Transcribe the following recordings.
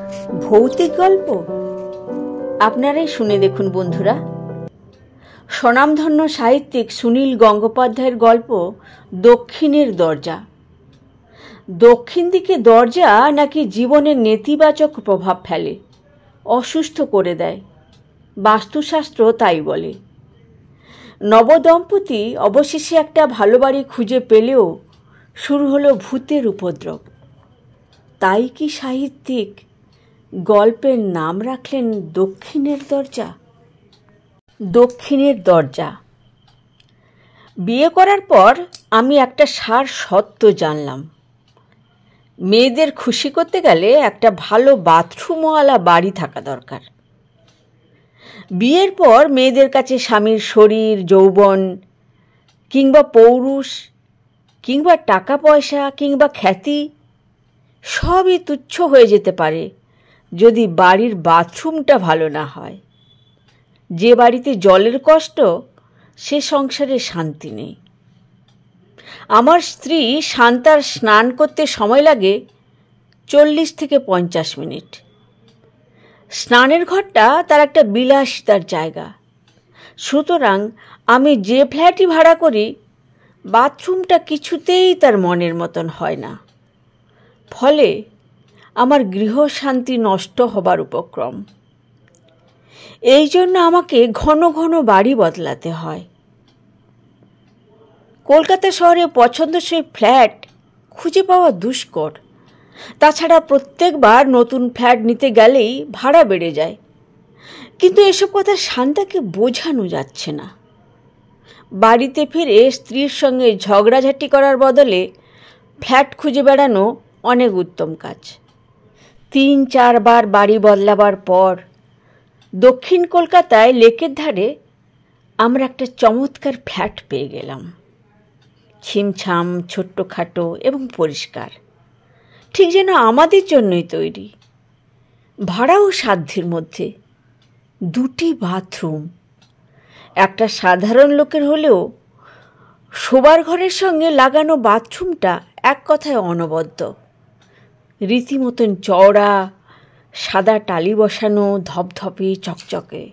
ভৌতিক গল্প আপনারাই শুনে দেখুন বন্ধুরা। স্বনামধন্য সাহিত্যিক সুনীল গঙ্গোপাধ্যায়ের গল্প দক্ষিণের দরজা। দক্ষিণ দিকে দরজা নাকি জীবনের নেতিবাচক প্রভাব ফেলে, অসুস্থ করে দেয়, বাস্তুশাস্ত্র তাই বলে। নবদম্পতি অবশেষে একটা ভালো বাড়ি খুঁজে পেলেও শুরু হলো ভূতের উপদ্রব। তাই কি সাহিত্যিক গল্পের নাম রাখলেন দক্ষিণের দরজা। দক্ষিণের দরজা। বিয়ে করার পর আমি একটা সার সত্য জানলাম। মেয়েদের খুশি করতে গেলে একটা ভালো বাথরুমওয়ালা বাড়ি থাকা দরকার। বিয়ের পর মেয়েদের কাছে স্বামীর শরীর, যৌবন কিংবা পৌরুষ কিংবা টাকা পয়সা কিংবা খ্যাতি সবই তুচ্ছ হয়ে যেতে পারে যদি বাড়ির বাথরুমটা ভালো না হয়। যে বাড়িতে জলের কষ্ট, সে সংসারে শান্তি নেই। আমার স্ত্রী শান্তার স্নান করতে সময় লাগে 40 থেকে 50 মিনিট। স্নানের ঘরটা তার একটা বিলাসিতার জায়গা। সুতরাং আমি যে ফ্ল্যাটই ভাড়া করি, বাথরুমটা কিছুতেই তার মনের মতন হয় না। ফলে আমার গৃহশান্তি নষ্ট হবার উপক্রম। এই জন্য আমাকে ঘন ঘন বাড়ি বদলাতে হয়। কলকাতা শহরে পছন্দসই ফ্ল্যাট খুঁজে পাওয়া দুষ্কর। তাছাড়া প্রত্যেকবার নতুন ফ্ল্যাট নিতে গেলেই ভাড়া বেড়ে যায়। কিন্তু এসব কথা শান্তাকে বোঝানো যাচ্ছে না। বাড়িতে ফিরে স্ত্রীর সঙ্গে ঝগড়াঝাটি করার বদলে ফ্ল্যাট খুঁজে বেড়ানো অনেক উত্তম কাজ। 3-4 বার বাড়ি বদলাবার পর দক্ষিণ কলকাতায় লেকের ধারে আমরা একটা চমৎকার ফ্ল্যাট পেয়ে গেলাম। ছিমছাম, ছোট্টখাটো এবং পরিষ্কার, ঠিক যেন আমাদের জন্যই তৈরি। ভাড়াও সাধ্যের মধ্যে। 2টি বাথরুম। একটা সাধারণ লোকের হলেও শোবার ঘরের সঙ্গে লাগানো বাথরুমটা এক কথায় অনবদ্য। রীতিমতন চওড়া, সাদা টালি বসানো, ধপধপে চকচকে।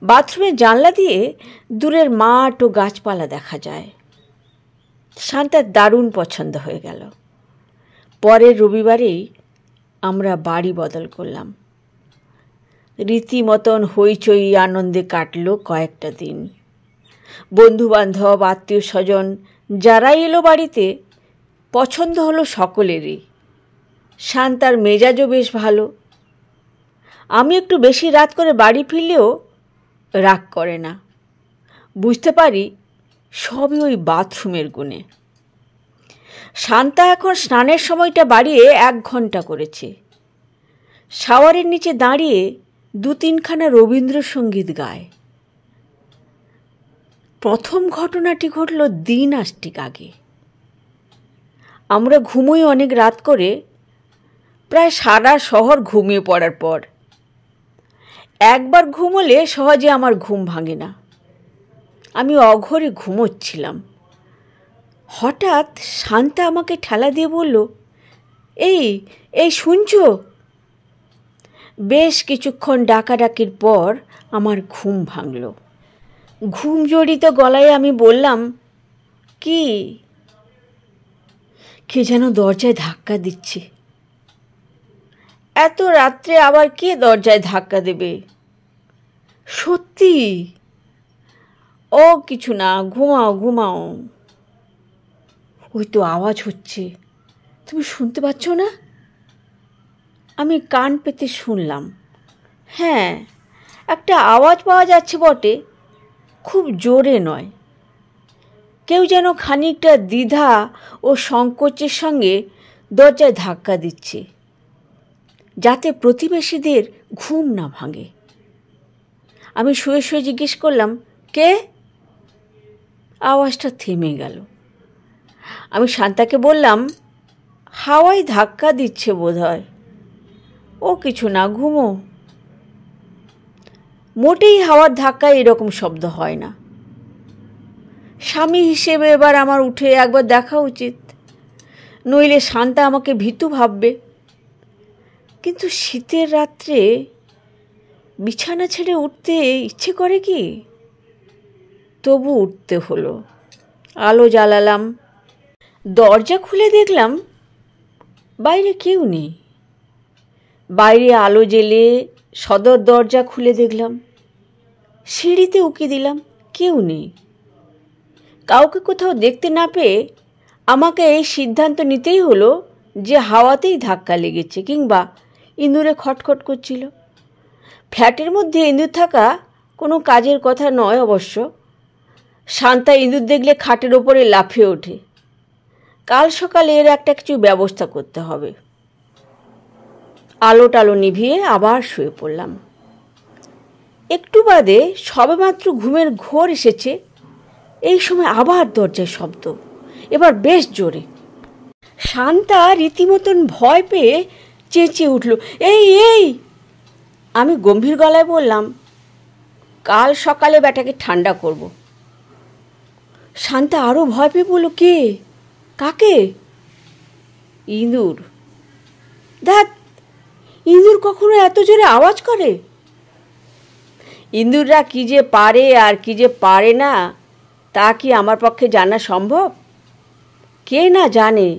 বাথরুমের জানলা দিয়ে দূরের মাঠ ও গাছপালা দেখা যায়। শান্তার দারুণ পছন্দ হয়ে গেল। পরের রবিবারেই আমরা বাড়ি বদল করলাম। রীতিমতন হইচই আনন্দে কাটলো কয়েকটা দিন। বন্ধুবান্ধব, আত্মীয় স্বজন যারাই এলো বাড়িতে, পছন্দ হলো সকলেরই। শান্তার মেজাজও বেশ ভালো। আমি একটু বেশি রাত করে বাড়ি ফিরলেও রাগ করে না। বুঝতে পারি সবই ওই বাথরুমের গুণে। শান্তা এখন স্নানের সময়টা বাড়িয়ে 1 ঘন্টা করেছে। শাওয়ারের নিচে দাঁড়িয়ে 2-3খানা রবীন্দ্রসঙ্গীত গায়। প্রথম ঘটনাটি ঘটল দিন আষ্টিক আগে। আমরা ঘুমোই অনেক রাত করে, প্রায় সারা শহর ঘুমিয়ে পড়ার পর। একবার ঘুমোলে সহজে আমার ঘুম ভাঙে না। আমি অঘরে ঘুমোচ্ছিলাম। হঠাৎ শান্তা আমাকে ঠেলা দিয়ে বলল, এই এই শুনছো? বেশ কিছুক্ষণ ডাকাডাকির পর আমার ঘুম ভাঙল। ঘুম জড়িত গলায় আমি বললাম, কি? কে যেন দরজায় ধাক্কা দিচ্ছে। এত রাত্রে আবার কে দরজায় ধাক্কা দেবে? সত্যি? ও কিছু না, ঘুমাও ঘুমাও। ওই তো আওয়াজ হচ্ছে, তুমি শুনতে পাচ্ছ না? আমি কান পেতে শুনলাম। হ্যাঁ, একটা আওয়াজ পাওয়া যাচ্ছে বটে, খুব জোরে নয়। কেউ যেন খানিকটা দ্বিধা ও সংকোচের সঙ্গে দরজায় ধাক্কা দিচ্ছে, যাতে প্রতিবেশীদের ঘুম না ভাঙে। আমি শুয়ে শুয়ে জিজ্ঞেস করলাম, কে? আওয়াজটা থেমে গেল। আমি শান্তাকে বললাম, হাওয়ায় ধাক্কা দিচ্ছে বোধহয়। ও কিছু না, ঘুমো। মোটেই হাওয়ার ধাক্কায় এরকম শব্দ হয় না। স্বামী হিসেবে এবার আমার উঠে একবার দেখা উচিত, নইলে শান্তা আমাকে ভীতু ভাববে। কিন্তু শীতের রাত্রে বিছানা ছেড়ে উঠতে ইচ্ছে করে কি? তবু উঠতে হলো। আলো জ্বালালাম, দরজা খুলে দেখলাম বাইরে কেউ নেই। বাইরে আলো জ্বেলে সদর দরজা খুলে দেখলাম, সিঁড়িতে উকি দিলাম, কেউ নেই। কাউকে কোথাও দেখতে না পেয়ে আমাকে এই সিদ্ধান্ত নিতেই হলো যে হাওয়াতেই ধাক্কা লেগেছে কিংবা ইঁদুরে খটখট করছিল। ফ্ল্যাটের মধ্যে ইঁদুর থাকা কোনো কাজের কথা নয় অবশ্য। শান্তা ইঁদুর দেখলে খাটের ওপরে লাফিয়ে ওঠে। কাল সকালে এর একটা কিছু ব্যবস্থা করতে হবে। আলো টালো নিভিয়ে আবার শুয়ে পড়লাম। একটু বাদে সবেমাত্র ঘুমের ঘোর এসেছে, এই সময় আবার দরজায় শব্দ, এবার বেশ জোরে। শান্তা রীতিমতন ভয় পেয়ে চেঁচিয়ে উঠল, এই এই! আমি গম্ভীর গলায় বললাম, কাল সকালে ব্যাটাকে ঠান্ডা করব। শান্তা আরও ভয় পেয়ে বলল, কে? কাকে? ইঁদুর। ধ্যাৎ, ইঁদুর কখনো এত জোরে আওয়াজ করে? ইঁদুররা কী যে পারে আর কী যে পারে না তা কি আমার পক্ষে জানা সম্ভব? কে না জানে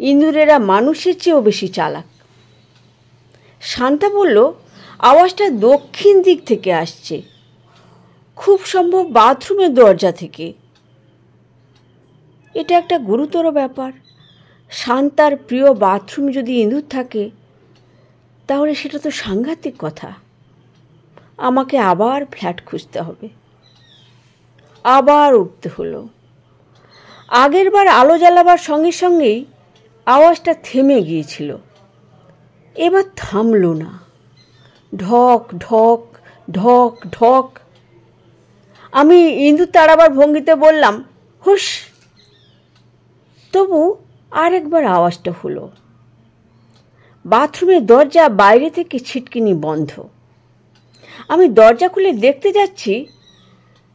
ইঁদুরেরা মানুষের চেয়েও বেশি চালাক। শান্তা বলল, আওয়াজটা দক্ষিণ দিক থেকে আসছে, খুব সম্ভব বাথরুমের দরজা থেকে। এটা একটা গুরুতর ব্যাপার। শান্তার প্রিয় বাথরুম যদি ইঁদুর থাকে তাহলে সেটা তো সাংঘাতিক কথা। আমাকে আবার ফ্ল্যাট খুঁজতে হবে। আবার উঠতে হলো। আগের বার আলো জ্বালাবার সঙ্গে সঙ্গেই আওয়াজটা থেমে গিয়েছিল, এবার থামল না। ঢক ঢক ঢক ঢক। আমি ইঁদুর তাড়াবার ভঙ্গিতে বললাম, হুস। তবু আরেকবার আওয়াজটা হলো। বাথরুমের দরজা বাইরে থেকে ছিটকিনি বন্ধ। আমি দরজা খুলে দেখতে যাচ্ছি,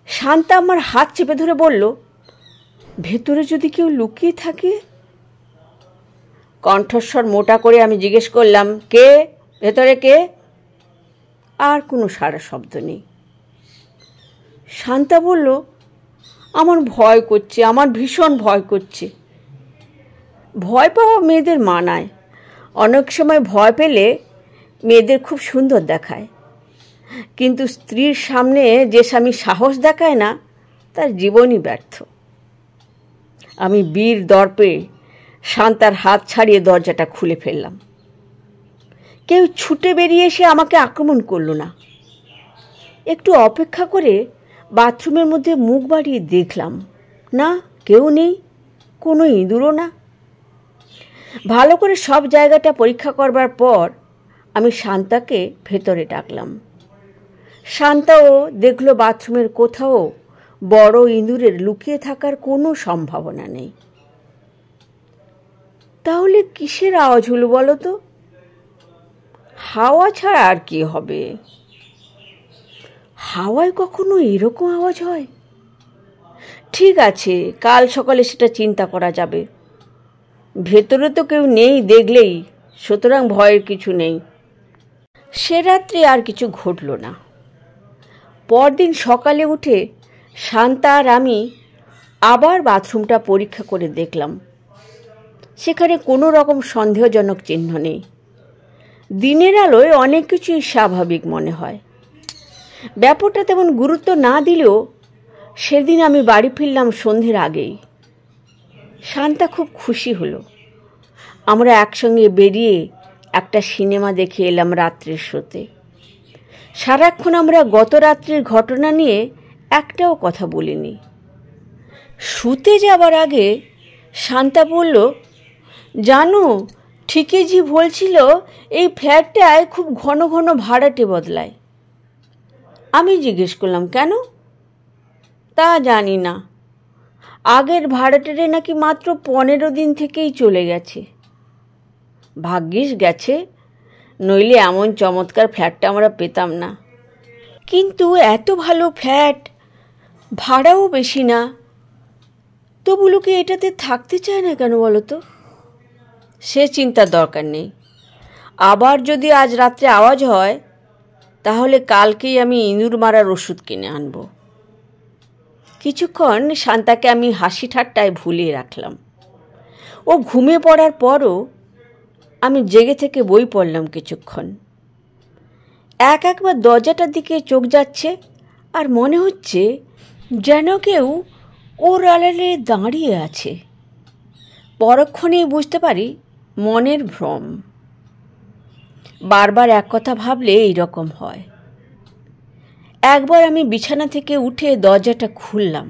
শান্তা আমার হাত চেপে ধরে বলল, ভেতরে যদি কেউ লুকিয়ে থাকে? কণ্ঠস্বর মোটা করে আমি জিজ্ঞেস করলাম, কে? ভেতরে কে? আর কোনো সাড়া শব্দ নেই। শান্তা বলল, আমার ভয় করছে, আমার ভীষণ ভয় করছে। ভয় পাওয়া মেয়েদের মানায়। অনেক সময় ভয় পেলে মেয়েদের খুব সুন্দর দেখায়, কিন্তু স্ত্রীর সামনে যে স্বামী সাহস দেখায় না তার জীবনই ব্যর্থ। আমি বীর দর্পে শান্তার হাত ছাড়িয়ে দরজাটা খুলে ফেললাম। কেউ ছুটে বেরিয়ে এসে আমাকে আক্রমণ করলো না। একটু অপেক্ষা করে বাথরুমের মধ্যে মুখ বাড়িয়ে দেখলাম, না, কেউ নেই, কোনো ইঁদুরও না। ভালো করে সব জায়গাটা পরীক্ষা করবার পর আমি শান্তাকে ভেতরে ডাকলাম। শান্তাও দেখলো বাথরুমের কোথাও বড় ইঁদুরের লুকিয়ে থাকার কোনো সম্ভাবনা নেই। তাহলে কিসের আওয়াজ হলো বলো তো? হাওয়া ছাড়া আর কি হবে? হাওয়ায় কখনো এরকম আওয়াজ হয়? ঠিক আছে, কাল সকালে সেটা চিন্তা করা যাবে। ভেতরে তো কেউ নেই দেখলেই, সুতরাং ভয়ের কিছু নেই। সে রাত্রে আর কিছু ঘটল না। পরদিন সকালে উঠে শান্তা আর আমি আবার বাথরুমটা পরীক্ষা করে দেখলাম। সেখানে কোনো রকম সন্দেহজনক চিহ্ন নেই। দিনের আলোয় অনেক কিছুই স্বাভাবিক মনে হয়। ব্যাপারটা তেমন গুরুত্ব না দিলেও সেদিন আমি বাড়ি ফিরলাম সন্ধ্যের আগেই। শান্তা খুব খুশি হলো। আমরা একসঙ্গে বেরিয়ে একটা সিনেমা দেখে এলাম রাত্রের শোতে। সারাক্ষণ আমরা গত রাত্রির ঘটনা নিয়ে একটাও কথা বলিনি। শুতে যাবার আগে শান্তা বলল, জানো, ঠিকই জি বলছিল, এই ফ্ল্যাটটায় খুব ঘন ঘন ভাড়াটে বদলায়। আমি জিজ্ঞেস করলাম, কেন? তা জানি না, আগের ভাড়াটেরে নাকি মাত্র 15 দিন থেকেই চলে গেছে। ভাগ্যিস গেছে, নইলে এমন চমৎকার ফ্ল্যাটটা আমরা পেতাম না। কিন্তু এত ভালো ফ্ল্যাট, ভাড়াও বেশি না, তবু লোকে এটাতে থাকতে চায় না কেন বলো তো? সে চিন্তার দরকার নেই। আবার যদি আজ রাত্রে আওয়াজ হয় তাহলে কালকেই আমি ইঁদুর মারার ওষুধ কিনে আনব। কিছুক্ষণ শান্তাকে আমি হাসি ঠাট্টায় ভুলিয়ে রাখলাম। ও ঘুমিয়ে পড়ার পরও আমি জেগে থেকে বই পড়লাম কিছুক্ষণ। একবার দরজাটার দিকে চোখ যাচ্ছে আর মনে হচ্ছে যেন কেউ ওর আড়ালে দাঁড়িয়ে আছে। পরক্ষণেই বুঝতে পারি মনের ভ্রম। বারবার এক কথা ভাবলে এইরকম হয়। একবার আমি বিছানা থেকে উঠে দরজাটা খুললাম,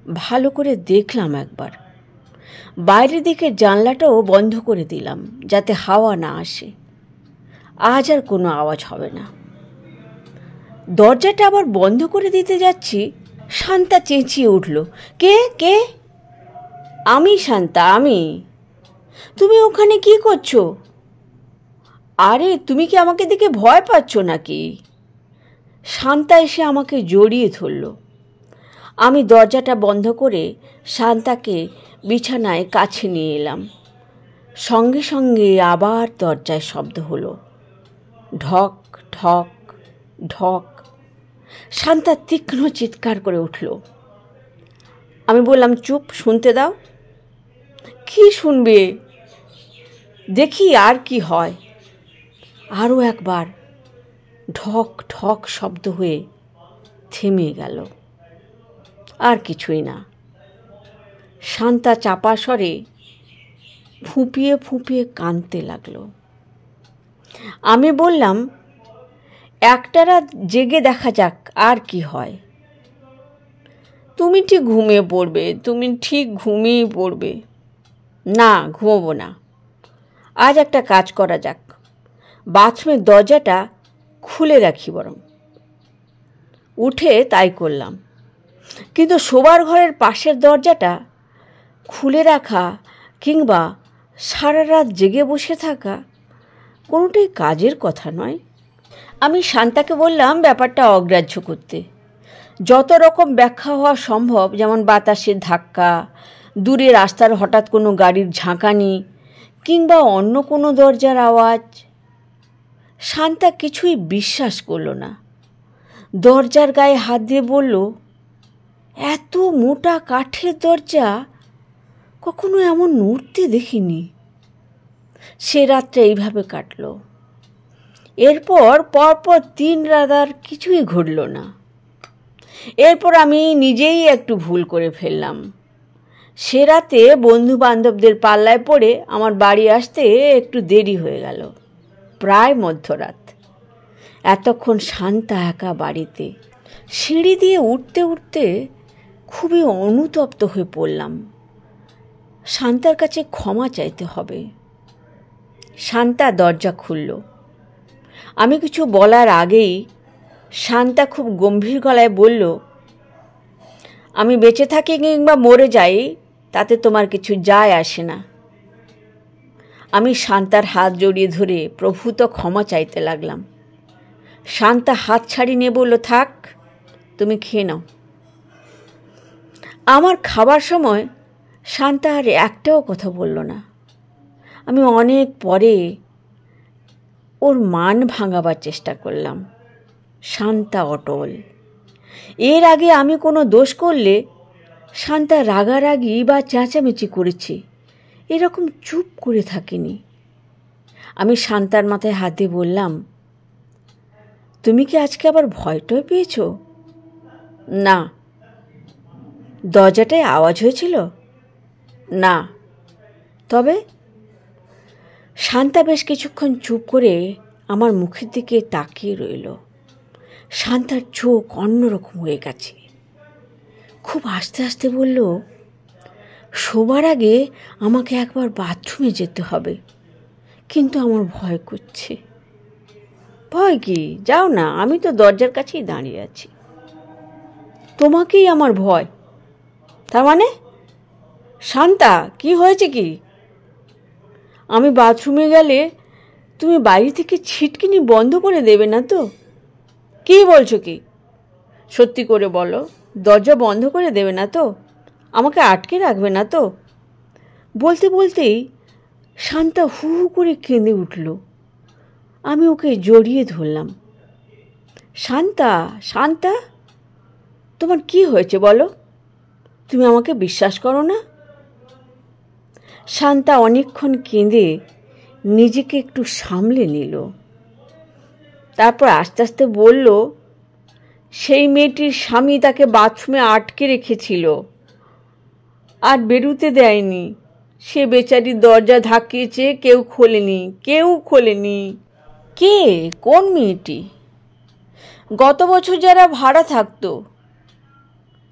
ভালো করে দেখলাম একবার। বাইরের দিকে জানলাটাও বন্ধ করে দিলাম যাতে হাওয়া না আসে। আজ আর কোনো আওয়াজ হবে না। দরজাটা আবার বন্ধ করে দিতে যাচ্ছি, শান্তা চেঁচিয়ে উঠল, কে কে? আমি শান্তা, আমি। তুমি ওখানে কি করছো? আরে তুমি কি আমাকে দেখে ভয় পাচ্ছ নাকি? শান্তা এসে আমাকে জড়িয়ে ধরল। আমি দরজাটা বন্ধ করে শান্তাকে বিছানায় কাছে নিয়ে এলাম। সঙ্গে সঙ্গে আবার দরজায় শব্দ হলো, ঢক ঢক ঢক। শান্তা তীক্ষ্ণ চিৎকার করে উঠল। আমি বললাম, চুপ, শুনতে দাও। কি শুনবে? দেখি আর কি হয়। আরও একবার ঢক ঢক শব্দ হয়ে থেমে গেল। আর কিছুই না। শান্তা চাপা স্বরে ফুঁপিয়ে ফুঁপিয়ে কাঁদতে লাগলো। আমি বললাম, একটা রাত জেগে দেখা যাক আর কি হয়। তুমি ঠিক ঘুমিয়ে পড়বে, তুমি ঠিক ঘুমিয়ে পড়বে। না, ঘুমোবো না। আজ একটা কাজ করা যাক, বাথরুমের দরজাটা খুলে রাখি বরং। উঠে তাই করলাম। কিন্তু শোবার ঘরের পাশের দরজাটা খুলে রাখা কিংবা সারা রাত জেগে বসে থাকা কোনোটাই কাজের কথা নয়। আমি শান্তাকে বললাম ব্যাপারটা অগ্রাহ্য করতে। যত রকম ব্যাখ্যা হওয়া সম্ভব, যেমন বাতাসের ধাক্কা, দূরে রাস্তার হঠাৎ কোনো গাড়ির ঝাঁকানি কিংবা অন্য কোনো দরজার আওয়াজ। শান্তা কিছুই বিশ্বাস করল না। দরজার গায়ে হাত দিয়ে বলল, এত মোটা কাঠের দরজা কখনো এমন নড়তে দেখিনি। সে রাতটা এইভাবে কাটল। এরপর পরপর 3 রাত আর কিছুই ঘটল না। এরপর আমি নিজেই একটু ভুল করে ফেললাম। সে রাতে বন্ধু বান্ধবদের পাল্লায় পড়ে আমার বাড়ি আসতে একটু দেরি হয়ে গেল, প্রায় মধ্যরাত। এতক্ষণ শান্তা একা বাড়িতে। সিঁড়ি দিয়ে উঠতে উঠতে খুবই অনুতপ্ত হয়ে পড়লাম। শান্তার কাছে ক্ষমা চাইতে হবে। শান্তা দরজা খুলল। আমি কিছু বলার আগেই শান্তা খুব গম্ভীর গলায় বলল, আমি বেঁচে থাকি কিংবা মরে যাই তাতে তোমার কিছু যায় আসে না। আমি শান্তার হাত জড়িয়ে ধরে প্রভূত ক্ষমা চাইতে লাগলাম। শান্তা হাত ছাড়িয়ে নিয়ে বলল, থাক, তুমি খেয়ে নাও। আমার খাবার সময় শান্তা আর একটাও কথা বলল না। আমি অনেক পরে ওর মান ভাঙাবার চেষ্টা করলাম। শান্তা অটল। এর আগে আমি কোনো দোষ করলে শান্তা রাগারাগি বা চেঁচামেচি করেছি, এরকম চুপ করে থাকিনি। আমি শান্তার মাথায় হাত দিয়ে বললাম, তুমি কি আজকে আবার ভয়টয় পেয়েছ? না। দরজাটায় আওয়াজ হয়েছিল? না। তবে? শান্তা বেশ কিছুক্ষণ চুপ করে আমার মুখের দিকে তাকিয়ে রইল। শান্তার চোখ অন্যরকম হয়ে গেছে। খুব আস্তে আস্তে বলল, শোবার আগে আমাকে একবার বাথরুমে যেতে হবে, কিন্তু আমার ভয় করছে। ভয় কি? যাও না, আমি তো দরজার কাছেই দাঁড়িয়ে আছি। তোমাকেই আমার ভয়? তার মানে? শান্তা, কি হয়েছে কি? আমি বাথরুমে গেলে তুমি বাইরে থেকে ছিটকিনি বন্ধ করে দেবে না তো? কি বলছো কি? সত্যি করে বলো, দরজা বন্ধ করে দেবে না তো? আমাকে আটকে রাখবে না তো? বলতে বলতেই শান্তা হু হু করে কেঁদে উঠল। আমি ওকে জড়িয়ে ধরলাম। শান্তা, শান্তা, তোমার কি হয়েছে বলো? তুমি আমাকে বিশ্বাস করো না? শান্তা অনেকক্ষণ কেঁদে নিজেকে একটু সামলে নিল। তারপর আস্তে আস্তে বলল, সেই মেয়েটির স্বামী তাকে বাথরুমে আটকে রেখেছিল, আর বেরুতে দেয়নি। সে বেচারি দরজা ধাক্কিয়েছে, কেউ খোলেনি। কে? কোন মেয়েটি? গত বছর যারা ভাড়া থাকতো।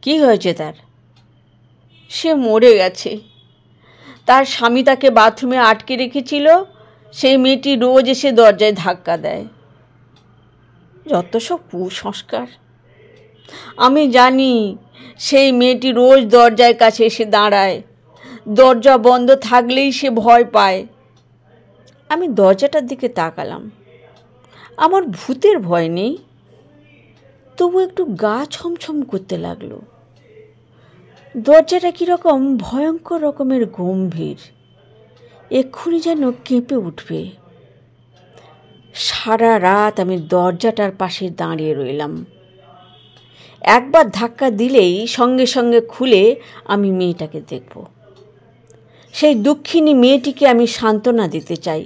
কি হয়েছে তার? সে মরে গেছে। তার স্বামী তাকে বাথরুমে আটকে রেখেছিল। সেই মেয়েটি রোজ এসে দরজায় ধাক্কা দেয়। যত সব কুসংস্কার। আমি জানি সেই মেয়েটি রোজ দরজার কাছে এসে দাঁড়ায়। দরজা বন্ধ থাকলেই সে ভয় পায়। আমি দরজাটার দিকে তাকালাম। আমার ভূতের ভয় নেই, তবু একটু গা ছমছম করতে লাগলো। দরজাটা কীরকম ভয়ঙ্কর রকমের গম্ভীর, এক্ষুনি যেন কেঁপে উঠবে। সারা রাত আমি দরজাটার পাশে দাঁড়িয়ে রইলাম। একবার ধাক্কা দিলেই সঙ্গে সঙ্গে খুলে আমি মেয়েটাকে দেখব। সেই দুঃখিনী মেয়েটিকে আমি সান্ত্বনা দিতে চাই,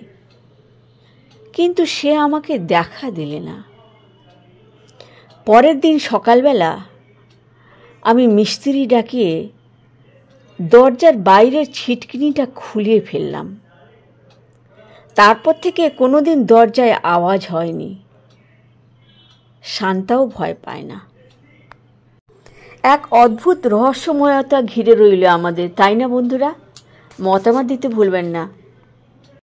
কিন্তু সে আমাকে দেখা দিলে না। পরের দিন সকালবেলা আমি মিস্ত্রি ডাকিয়ে দরজার বাইরের ছিটকিনিটা খুলিয়ে ফেললাম। তারপর থেকে কোনোদিন দরজায় আওয়াজ হয়নি। শান্তাও ভয় পায় না। এক অদ্ভুত রহস্যময়তা ঘিরে রইল আমাদের, তাই না বন্ধুরা? মতামত দিতে ভুলবেন না।